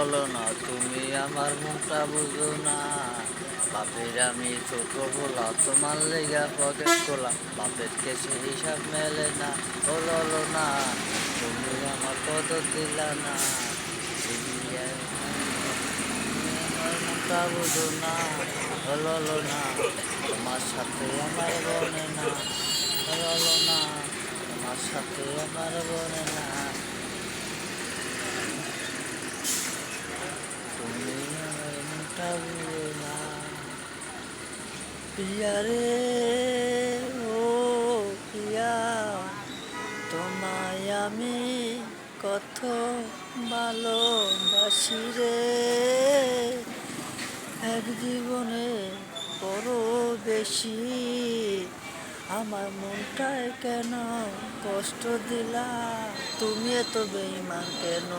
হলো না, তুমি আমার মনটা বুঝো না। বাপের আমি ছোট বলা, তোমার লেগা পকেট খোলা, বাপের কেসে হিসাব মেলে না। হলো না, তুমি আমার কদর দিলা না। তুমি আমার মনটা বুঝো না। হলো না, তোমার সাথে আমার বনে না। হলো না, তোমার সাথে আমার বনে না। তুমি আমার মনটা বুঝো না। প্রিয়া রে, ও প্রিয়া, তোমায় আমি কত ভালোবাসি রে। এক জীবনে বড় বেশি, আমার মনটায় কেন কষ্ট দিলা? তুমি এত বেঈমান কেন?